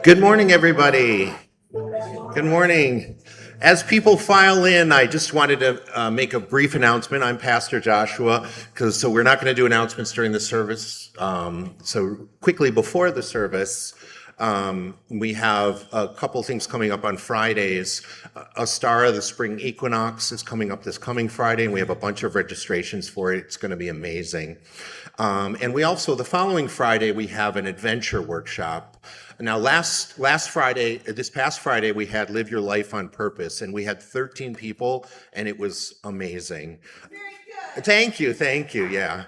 Good morning, everybody. Good morning. As people file in, I just wanted to make a brief announcement. I'm Pastor Joshua, so we're not going to do announcements during the service. So quickly before the service, we have a couple things coming up on Fridays. A Star of the Spring Equinox is coming up this coming Friday, and we have a bunch of registrations for it. It's going to be amazing. And we also, the following Friday, we have an adventure workshop. Now, this past Friday, we had Live Your Life on Purpose, and we had 13 people, and it was amazing. Very good. Thank you, yeah.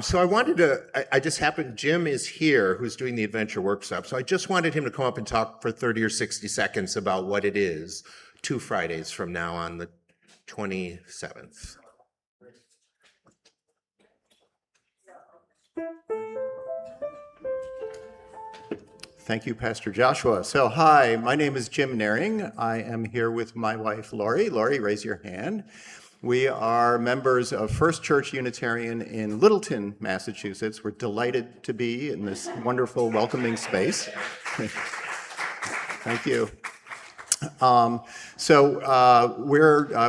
So I wanted to, Jim is here, who's doing the adventure workshop, so I just wanted him to come up and talk for 30 or 60 seconds about what it is 2 Fridays from now on the 27th. Thank you, Pastor Joshua. So, hi, my name is Jim Naring. I am here with my wife, Lori. Lori, raise your hand. We are members of First Church Unitarian in Littleton, Massachusetts. We're delighted to be in this wonderful, welcoming space. Thank you.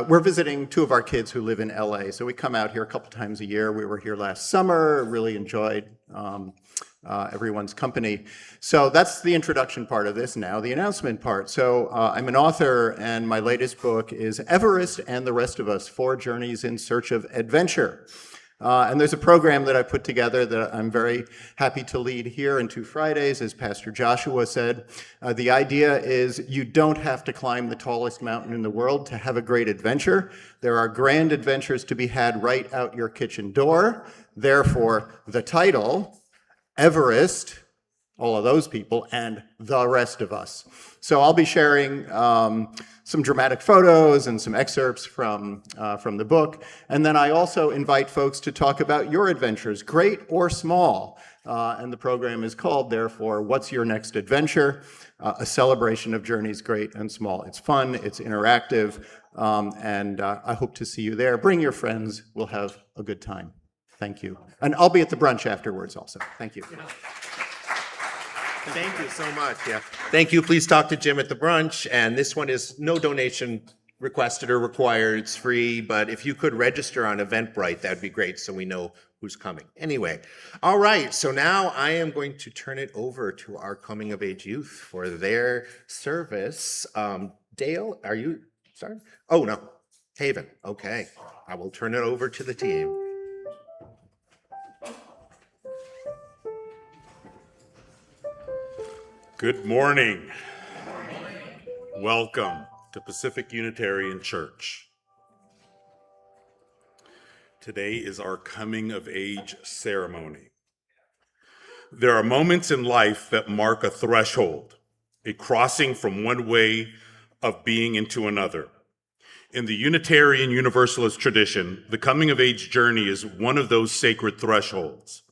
We're visiting 2 of our kids who live in LA. So we come out here a couple times a year. We were here last summer, really enjoyed everyone's company. So that's the introduction part of this. Now the announcement part. So I'm an author, and my latest book is Everest and the Rest of Us, 4 Journeys in Search of Adventure. And there's a program that I put together that I'm very happy to lead here in 2 Fridays, as Pastor Joshua said. The idea is you don't have to climb the tallest mountain in the world to have a great adventure. There are grand adventures to be had right out your kitchen door. Therefore, the title, Everest, all of those people, and the rest of us. So I'll be sharing some dramatic photos and some excerpts from the book. And then I also invite folks to talk about your adventures, great or small. And the program is called, therefore, What's Your Next Adventure? A celebration of journeys, great and small. It's fun, it's interactive, and I hope to see you there. Bring your friends, we'll have a good time. Thank you. And I'll be at the brunch afterwards also. Thank you. Thank you so much. Yeah. Thank you. Please talk to Jim at the brunch. And this one is no donation requested or required. It's free. But if you could register on Eventbrite, that'd be great so we know who's coming. Anyway, all right. So now I am going to turn it over to our coming of age youth for their service. Dale, are you? Sorry? Oh, no. Haven. Okay. I will turn it over to the team. Good morning. Welcome to Pacific Unitarian Church. Today is our coming of age ceremony. There are moments in life that mark a threshold, a crossing from one way of being into another. In the Unitarian Universalist tradition, the coming of age journey is one of those sacred thresholds.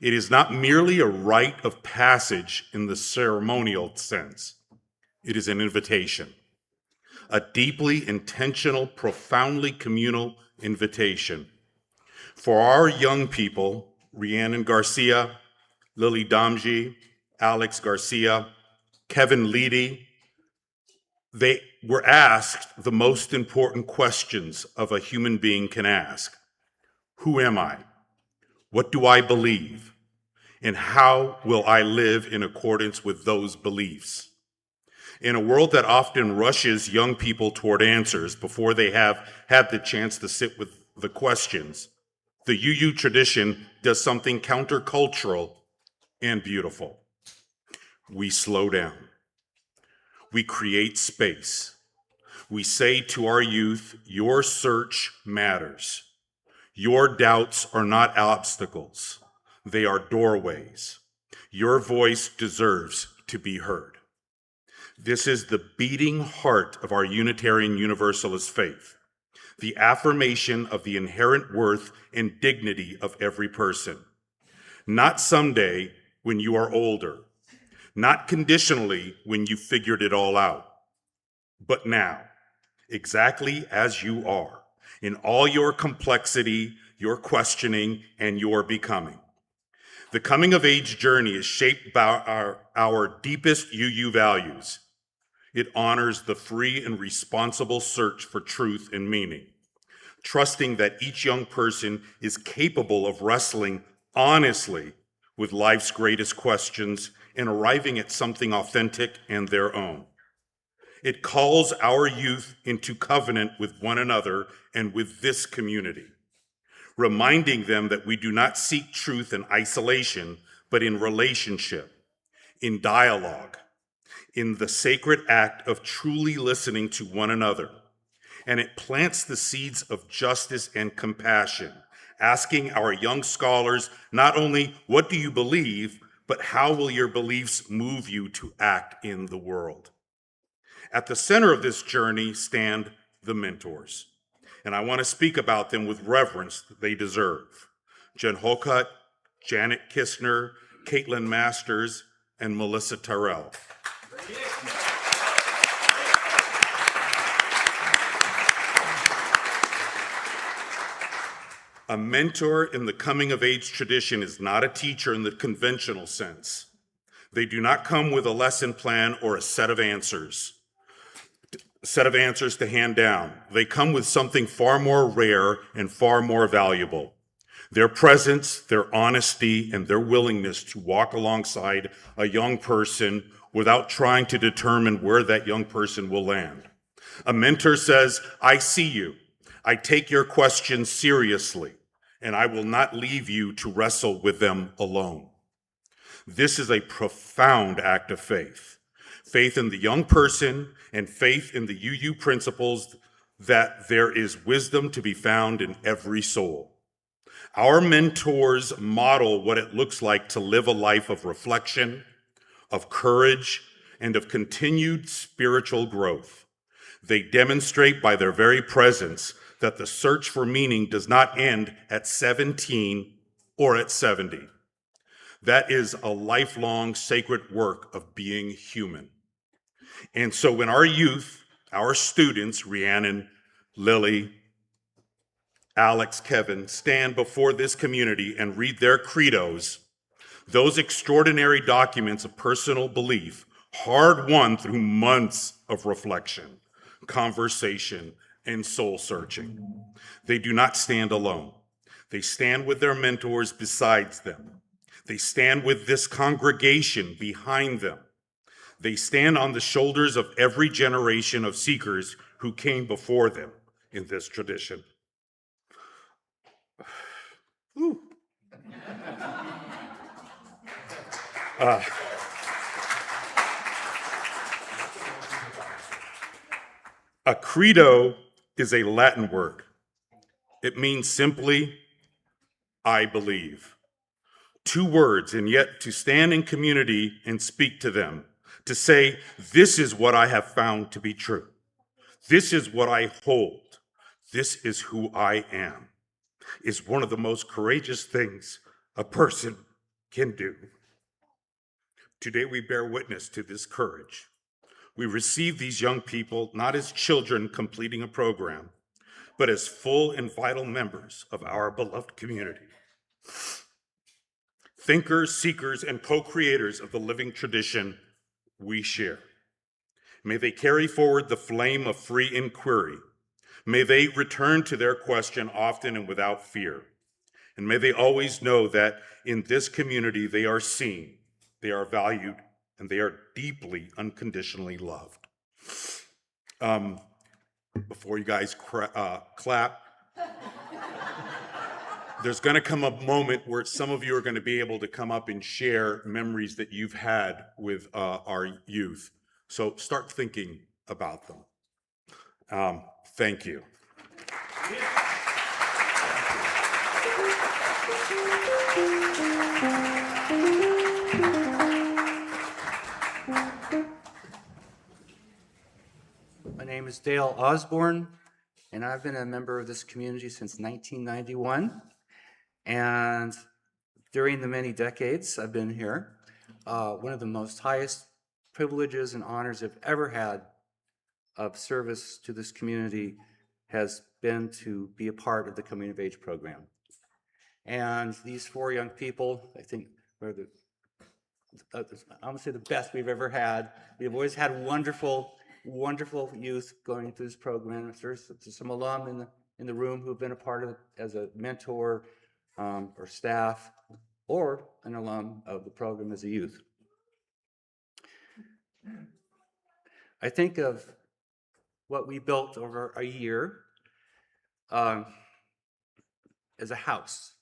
It is not merely a rite of passage in the ceremonial sense. It is an invitation, a deeply intentional, profoundly communal invitation. For our young people, Rhiannon Garcia, Lily Damji, Alex Garcia, Kevin Leedy, they were asked the most important questions of a human being can ask. Who am I? What do I believe? And how will I live in accordance with those beliefs? In a world that often rushes young people toward answers before they have had the chance to sit with the questions, the UU tradition does something countercultural and beautiful. We slow down. We create space. We say to our youth, your search matters. Your doubts are not obstacles. They are doorways. Your voice deserves to be heard. This is the beating heart of our Unitarian Universalist faith, the affirmation of the inherent worth and dignity of every person. Not someday when you are older, not conditionally when you figured it all out, but now, exactly as you are, in all your complexity, your questioning, and your becoming. The coming of age journey is shaped by our deepest UU values. It honors the free and responsible search for truth and meaning, trusting that each young person is capable of wrestling honestly with life's greatest questions and arriving at something authentic and their own. It calls our youth into covenant with one another and with this community, reminding them that we do not seek truth in isolation, but in relationship, in dialogue, in the sacred act of truly listening to one another. And it plants the seeds of justice and compassion, asking our young scholars not only what do you believe, but how will your beliefs move you to act in the world? At the center of this journey stand the mentors, and I want to speak about them with reverence that they deserve. Jen Holcutt, Janet Kistner, Caitlin Masters, and Melissa Terrell. A mentor in the coming of age tradition is not a teacher in the conventional sense. They do not come with a lesson plan or a set of answers to hand down. They come with something far more rare and far more valuable. Their presence, their honesty, and their willingness to walk alongside a young person without trying to determine where that young person will land. A mentor says, I see you. I take your questions seriously, and I will not leave you to wrestle with them alone. This is a profound act of faith. Faith in the young person and faith in the UU principles that there is wisdom to be found in every soul. Our mentors model what it looks like to live a life of reflection, of courage, and of continued spiritual growth. They demonstrate by their very presence that the search for meaning does not end at 17 or at 70. That is a lifelong sacred work of being human. And so when our youth, our students, Rhiannon, Lily, Alex, Kevin, stand before this community and read their credos, those extraordinary documents of personal belief, hard won through months of reflection, conversation, and soul searching. They do not stand alone. They stand with their mentors besides them. They stand with this congregation behind them. They stand on the shoulders of every generation of seekers who came before them in this tradition. Ooh. A credo is a Latin word. It means simply, I believe. 2 words, and yet to stand in community and speak to them, to say, this is what I have found to be true. This is what I hold. This is who I am, is one of the most courageous things a person can do. Today we bear witness to this courage. We receive these young people not as children completing a program, but as full and vital members of our beloved community. Thinkers, seekers, and co-creators of the living tradition we share. May they carry forward the flame of free inquiry. May they return to their question often and without fear. And may they always know that in this community they are seen, they are valued, and they are deeply, unconditionally loved. Before you guys clap, there's going to come a moment where some of you are going to be able to come up and share memories that you've had with our youth. So start thinking about them. Thank you. My name is Dale Osborne, and I've been a member of this community since 1991. And during the many decades I've been here, one of the most highest privileges and honors I've ever had of service to this community has been to be a part of the Coming of Age program. And these 4 young people, I think, are I'm gonna say the best we've ever had. We've always had wonderful youth going through this program. There's some alum in the room who've been a part of it as a mentor or staff, or an alum of the program as a youth. I think of what we built over a year as a house.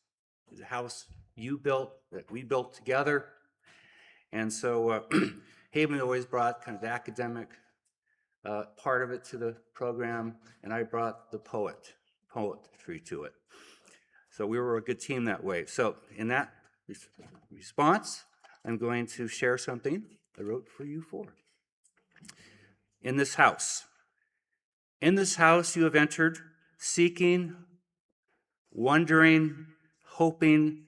As a house you built, that we built together. And so Haven always brought kind of the academic part of it to the program, and I brought the poetry to it. So we were a good team that way. So in that response, I'm going to share something I wrote for you 4. In this house you have entered, seeking, wondering, hoping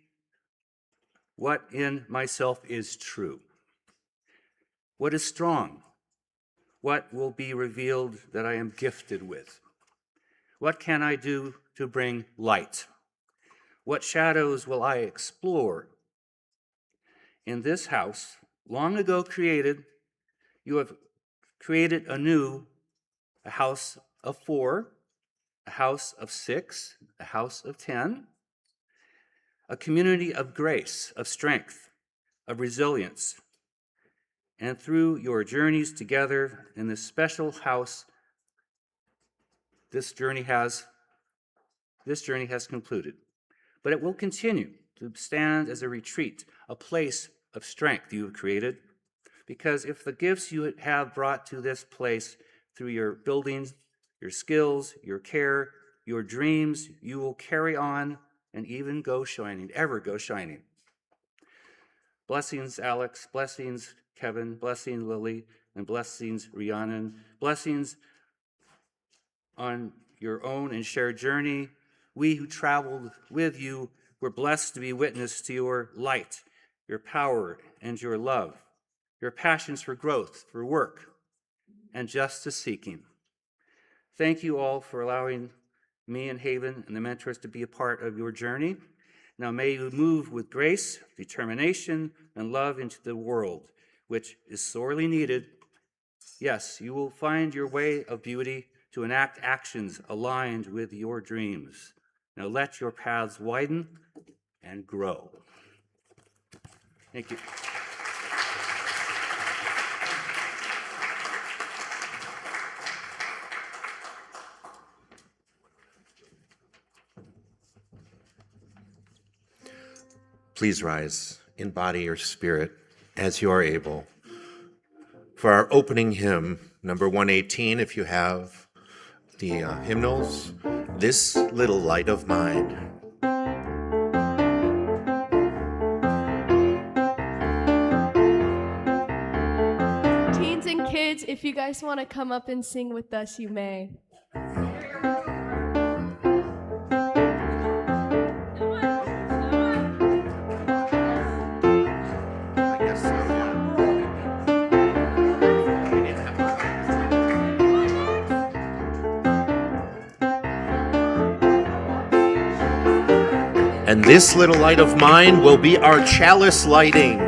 what in myself is true, what is strong, what will be revealed that I am gifted with, what can I do to bring light, what shadows will I explore. In this house, long ago created, you have created anew a house of 4, a house of 6, a house of 10, a community of grace, of strength, of resilience. And through your journeys together in this special house, this journey has concluded. But it will continue to stand as a retreat, a place of strength you have created. Because if the gifts you have brought to this place through your buildings, your skills, your care, your dreams, you will carry on and even go shining, ever go shining. Blessings, Alex. Blessings, Kevin. Blessings, Lily. And blessings, Rhiannon. Blessings on your own and shared journey. We who traveled with you were blessed to be witness to your light, your power, and your love, your passions for growth, for work, and justice seeking. Thank you all for allowing me and Haven and the mentors to be a part of your journey. Now may you move with grace, determination, and love into the world, which is sorely needed. Yes, you will find your way of beauty to enact actions aligned with your dreams. Now let your paths widen and grow. Thank you. Please rise in body or spirit as you are able. For our opening hymn, number 118, if you have the hymnals, This little light of mine. Teens and kids, if you guys want to come up and sing with us, you may. I guess so, yeah. We need to have a- And this little light of mine will be our chalice lighting.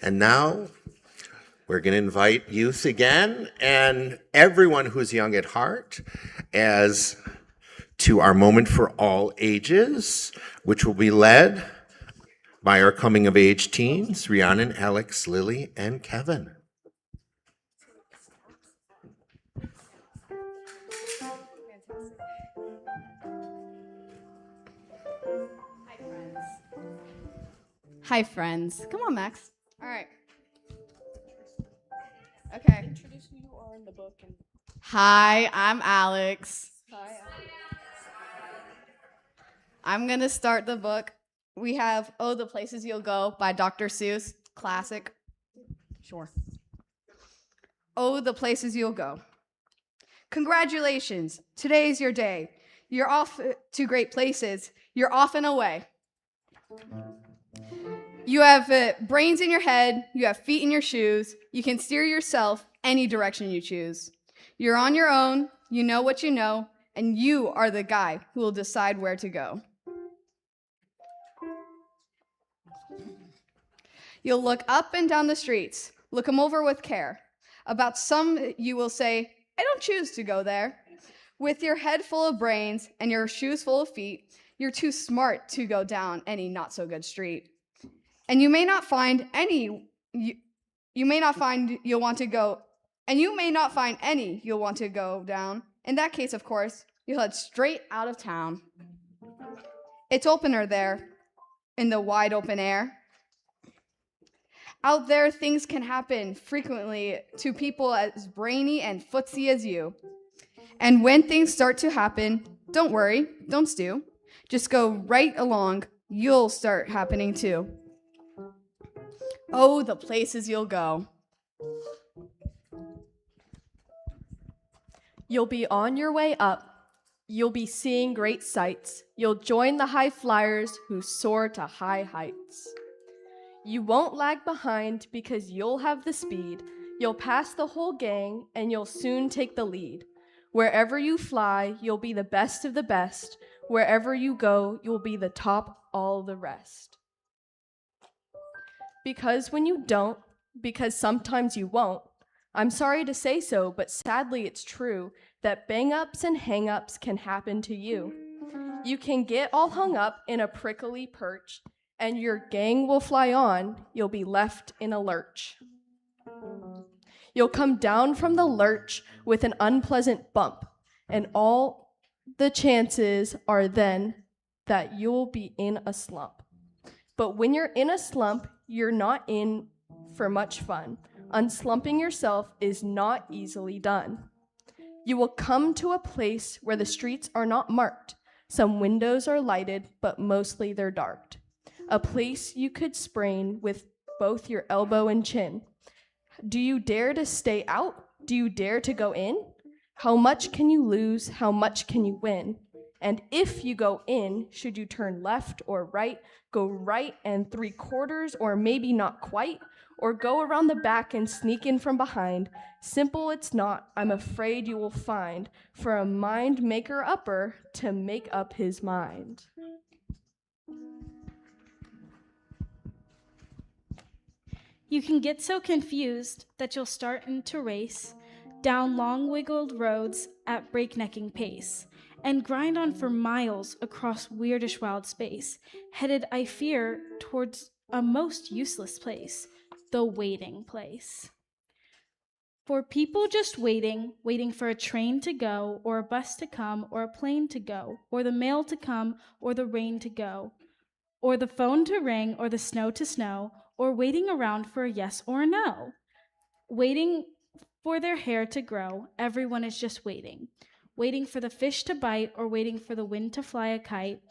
And now we're going to invite youth again and everyone who's young at heart as to our moment for all ages, which will be led by our coming of age teens, Rhiannon, Alex, Lily, and Kevin. Hi, friends. Come on, Max. All right. Okay. Introduce who you are in the book. And Hi, I'm Alex. hi. I'm going to start the book. We have Oh, the Places You'll Go by Dr. Seuss. Classic. Sure. Oh, the Places You'll Go. Congratulations. Today's your day. You're off to great places. You're off and away. You have brains in your head. You have feet in your shoes. You can steer yourself any direction you choose. You're on your own. You know what you know. And you are the guy who will decide where to go. You'll look up and down the streets. Look them over with care. About some you will say, I don't choose to go there. With your head full of brains and your shoes full of feet, you're too smart to go down any not so good street. And you may not find any you'll want to go down. In that case, of course, you'll head straight out of town. It's opener there in the wide open air. Out there, things can happen frequently to people as brainy and footsy as you. And when things start to happen, don't worry, don't stew. Just go right along, you'll start happening too. Oh, the places you'll go. You'll be on your way up. You'll be seeing great sights. You'll join the high flyers who soar to high heights. You won't lag behind because you'll have the speed. You'll pass the whole gang and you'll soon take the lead. Wherever you fly, you'll be the best of the best. Wherever you go, you'll be the top all the rest. Because when you don't, because sometimes you won't, I'm sorry to say so, but sadly it's true that bang-ups and hang-ups can happen to you. You can get all hung up in a prickly perch, and your gang will fly on, you'll be left in a lurch. You'll come down from the lurch with an unpleasant bump, and all the chances are then that you'll be in a slump. But when you're in a slump, you're not in for much fun. Unslumping yourself is not easily done. You will come to a place where the streets are not marked. Some windows are lighted, but mostly they're darked. A place you could sprain with both your elbow and chin. Do you dare to stay out? Do you dare to go in? How much can you lose? How much can you win? And if you go in, should you turn left or right, go right and 3/4 or maybe not quite, or go around the back and sneak in from behind? Simple it's not, I'm afraid you will find, for a mind maker upper to make up his mind. You can get so confused that you'll start into race down long wiggled roads at breaknecking pace and grind on for miles across weirdish wild space, headed, I fear, towards a most useless place, the waiting place. For people just waiting for a train to go, or a bus to come, or a plane to go, or the mail to come, or the rain to go, or the phone to ring, or the snow to snow, or waiting around for a yes or a no. Waiting for their hair to grow, everyone is just waiting. Waiting for the fish to bite, or waiting for the wind to fly a kite,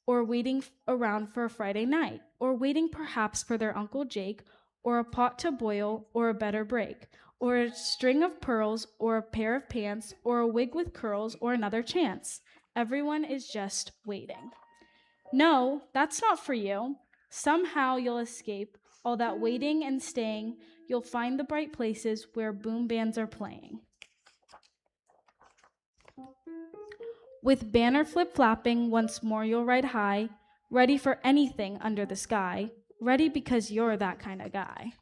or waiting around for a Friday night, or waiting perhaps for their Uncle Jake, or a pot to boil, or a better break, or a string of pearls, or a pair of pants, or a wig with curls, or another chance. Everyone is just waiting. No, that's not for you. Somehow you'll escape all that waiting and staying. You'll find the bright places where boom bands are playing. With banner flip-flapping, once more you'll ride high, ready for anything under the sky, ready because you're that kind of guy.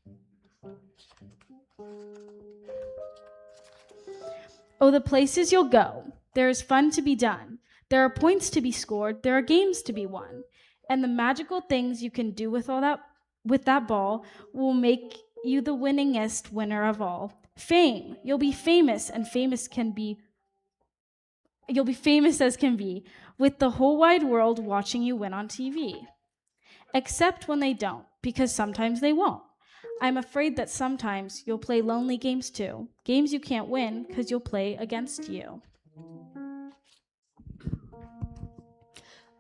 Oh, the places you'll go. There is fun to be done. There are points to be scored. There are games to be won. And the magical things you can do with that ball will make you the winningest winner of all. Fame. You'll be famous, and you'll be famous as can be, with the whole wide world watching you win on TV. Except when they don't, because sometimes they won't. I'm afraid that sometimes you'll play lonely games too. Games you can't win because you'll play against you.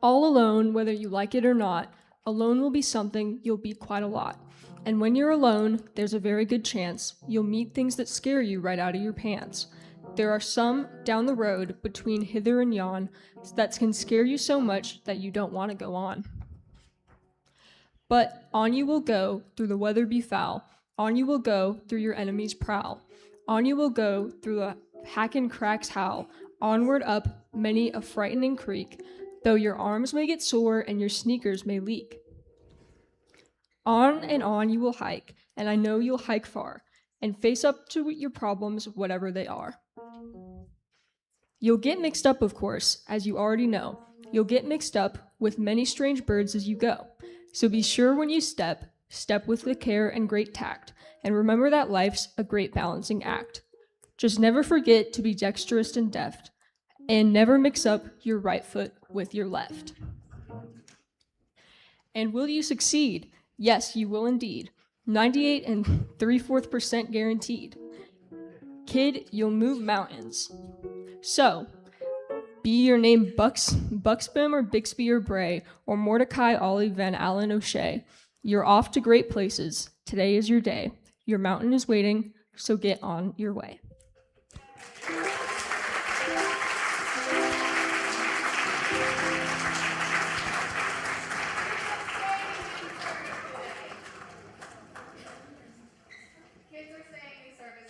All alone, whether you like it or not, alone will be something you'll be quite a lot. And when you're alone, there's a very good chance you'll meet things that scare you right out of your pants. There are some down the road between hither and yon that can scare you so much that you don't want to go on. But on you will go through the weather be foul. On you will go through your enemy's prowl. On you will go through the hack and cracks howl. Onward up many a frightening creek, though your arms may get sore and your sneakers may leak. On and on you will hike, and I know you'll hike far, and face up to your problems, whatever they are. You'll get mixed up, of course, as you already know. You'll get mixed up with many strange birds as you go. So be sure when you step with the care and great tact, and remember that life's a great balancing act. Just never forget to be dexterous and deft, and never mix up your right foot with your left. And will you succeed? Yes, you will indeed. 98 3/4% guaranteed. Kid, you'll move mountains. So, be your name Buxbaum or Bixby or Bray, or Mordecai Ollie Van Allen O'Shea. You're off to great places. Today is your day. Your mountain is waiting, so get on your way.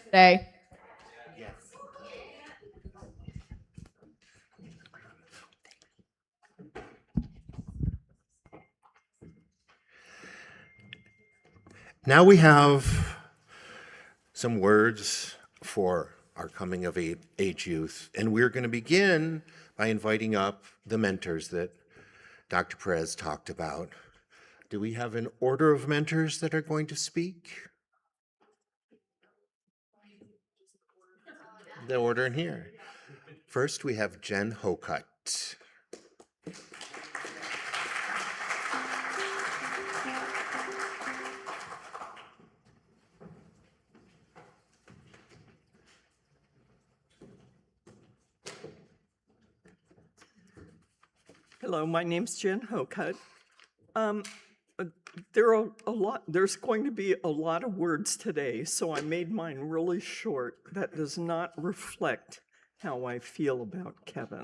today. Now we have some words for our coming of age youth, and we're going to begin by inviting up the mentors that Dr. Perez talked about. Do we have an order of mentors that are going to speak? The order in here. First, we have Jen Hokut. Hello, my name's Jen Hokut. There's going to be a lot of words today, so I made mine really short. That does not reflect how I feel about Kevin.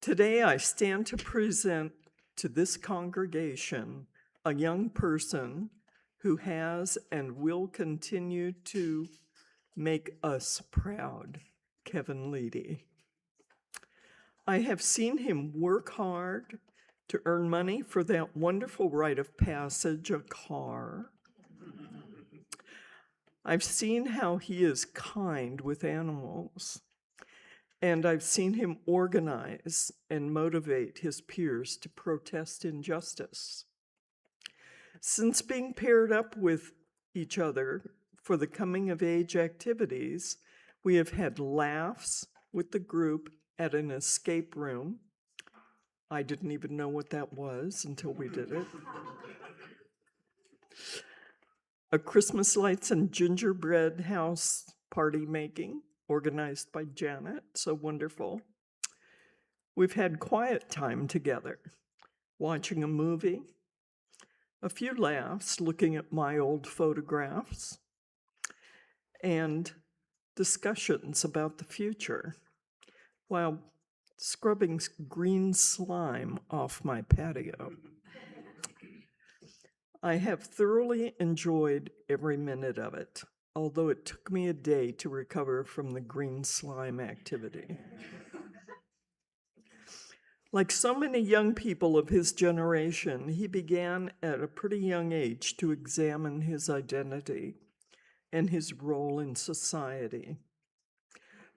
Today, I stand to present to this congregation a young person who has and will continue to make us proud, Kevin Leedy. I have seen him work hard to earn money for that wonderful rite of passage, a car. I've seen how he is kind with animals, and I've seen him organize and motivate his peers to protest injustice. Since being paired up with each other for the coming of age activities, we have had laughs with the group at an escape room. I didn't even know what that was until we did it. A Christmas lights and gingerbread house party making, organized by Janet, so wonderful. We've had quiet time together, watching a movie, a few laughs looking at my old photographs, and discussions about the future, while scrubbing green slime off my patio. I have thoroughly enjoyed every minute of it, although it took me a day to recover from the green slime activity. Like so many young people of his generation, he began at a pretty young age to examine his identity and his role in society.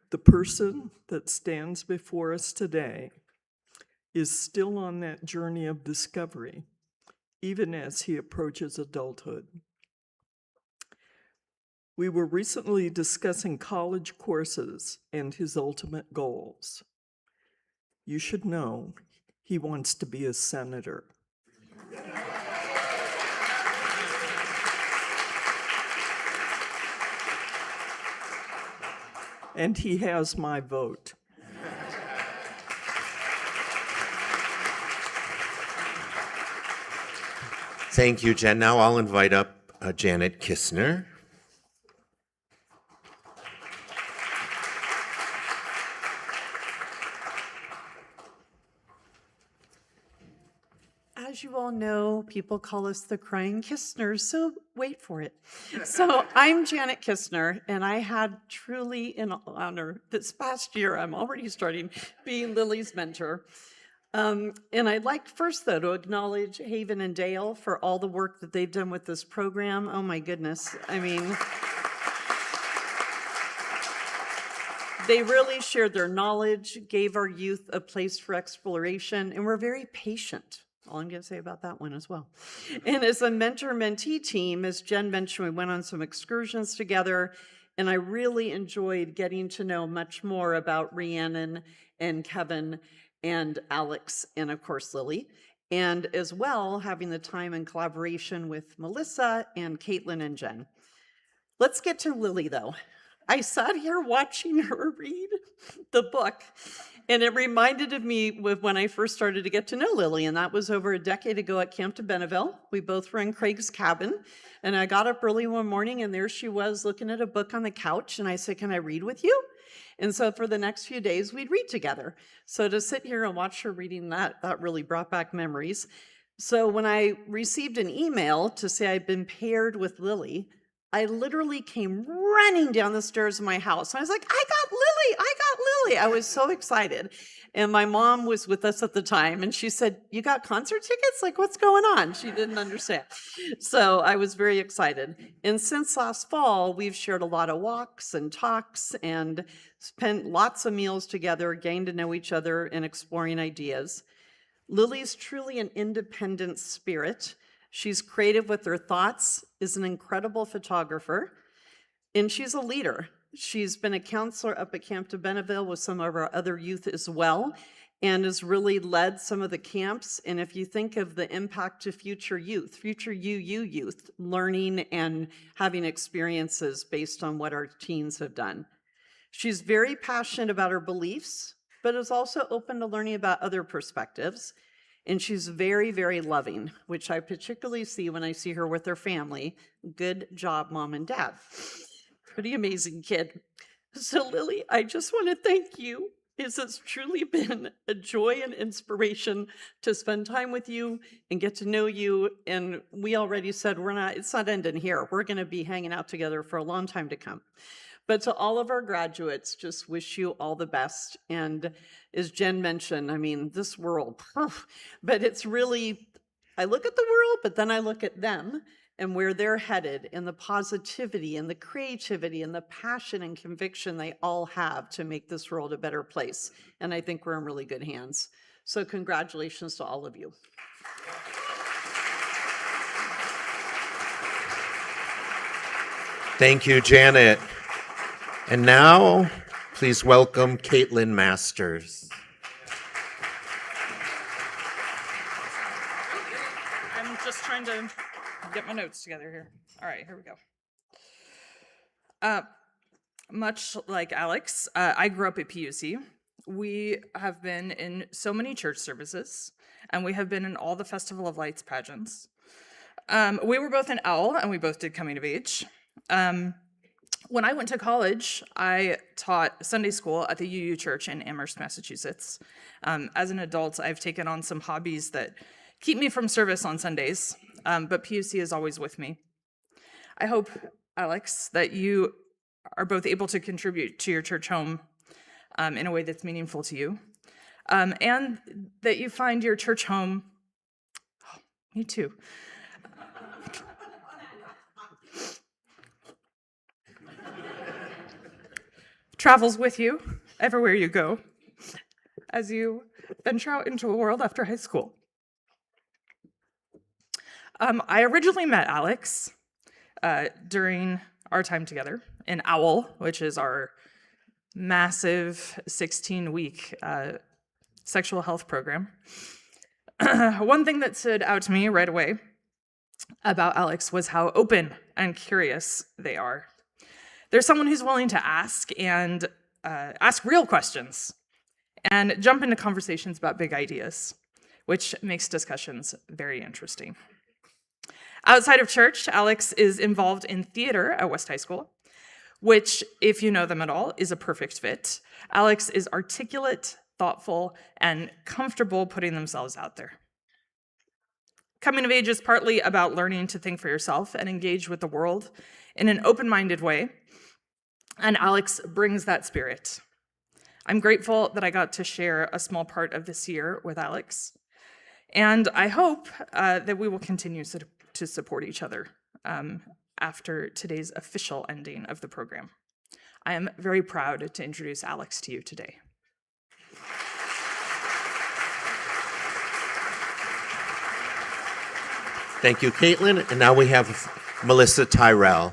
The person that stands before us today is still on that journey of discovery, even as he approaches adulthood. We were recently discussing college courses and his ultimate goals. You should know he wants to be a senator. And he has my vote. Thank you, Jen. Now I'll invite up Janet Kistner. As you all know, people call us the Crying Kistners, so wait for it. So I'm Janet Kistner, and I had truly an honor this past year, I'm already starting, being Lily's mentor. And I'd like first, though, to acknowledge Haven and Dale for all the work that they've done with this program. Oh my goodness, I mean, they really shared their knowledge, gave our youth a place for exploration, and were very patient. All I'm going to say about that one as well. And as a mentor-mentee team, as Jen mentioned, we went on some excursions together, and I really enjoyed getting to know much more about Rhiannon and Kevin and Alex and, of course, Lily, and as well having the time and collaboration with Melissa and Caitlin and Jen. Let's get to Lily, though. I sat here watching her read the book, and it reminded of me with when I first started to get to know Lily, and that was over a decade ago at Camp de Benneville. We both were in Craig's cabin, and I got up early one morning, and there she was looking at a book on the couch, and I said, "Can I read with you?" And so for the next few days, we'd read together. So to sit here and watch her reading that really brought back memories. So when I received an email to say I'd been paired with Lily, I literally came running down the stairs of my house. I was like, I got Lily, I got Lily. I was so excited. And my mom was with us at the time, and she said, you got concert tickets? Like, what's going on? She didn't understand. So I was very excited. And since last fall, we've shared a lot of walks and talks and spent lots of meals together, getting to know each other and exploring ideas. Lily's truly an independent spirit. She's creative with her thoughts, is an incredible photographer, and she's a leader. She's been a counselor up at Camp de Benneville with some of our other youth as well, and has really led some of the camps. And if you think of the impact to future youth, future youth, learning and having experiences based on what our teens have done. She's very passionate about her beliefs, but is also open to learning about other perspectives. And she's very, very loving, which I particularly see when I see her with her family. Good job, Mom and Dad. Pretty amazing kid. So Lily, I just want to thank you. It's truly been a joy and inspiration to spend time with you and get to know you. And we already said it's not ending here. We're going to be hanging out together for a long time to come. But to all of our graduates, just wish you all the best. And as Jen mentioned, I mean, this world, but it's really, I look at the world, but then I look at them and where they're headed and the positivity and the creativity and the passion and conviction they all have to make this world a better place. And I think we're in really good hands. So congratulations to all of you. Thank you, Janet. And now, please welcome Caitlin Masters. I'm just trying to get my notes together here. All right, here we go. Much like Alex, I grew up at PUC. We have been in so many church services, and we have been in all the Festival of Lights pageants. We were both an OWL, and we both did coming of age. When I went to college, I taught Sunday school at the UU Church in Amherst, Massachusetts. As an adult, I've taken on some hobbies that keep me from service on Sundays, but PUC is always with me. I hope, Alex, that you are both able to contribute to your church home in a way that's meaningful to you, and that you find your church home, me too, travels with you everywhere you go as you venture out into the world after high school. I originally met Alex during our time together in OWL, which is our massive 16-week sexual health program. One thing that stood out to me right away about Alex was how open and curious they are. They're someone who's willing to ask and ask real questions and jump into conversations about big ideas, which makes discussions very interesting. Outside of church, Alex is involved in theater at West High School, which, if you know them at all, is a perfect fit. Alex is articulate, thoughtful, and comfortable putting themselves out there. Coming of age is partly about learning to think for yourself and engage with the world in an open-minded way, and Alex brings that spirit. I'm grateful that I got to share a small part of this year with Alex, and I hope that we will continue to support each other after today's official ending of the program. I am very proud to introduce Alex to you today. Thank you, Caitlin. And now we have Melissa Tyrell.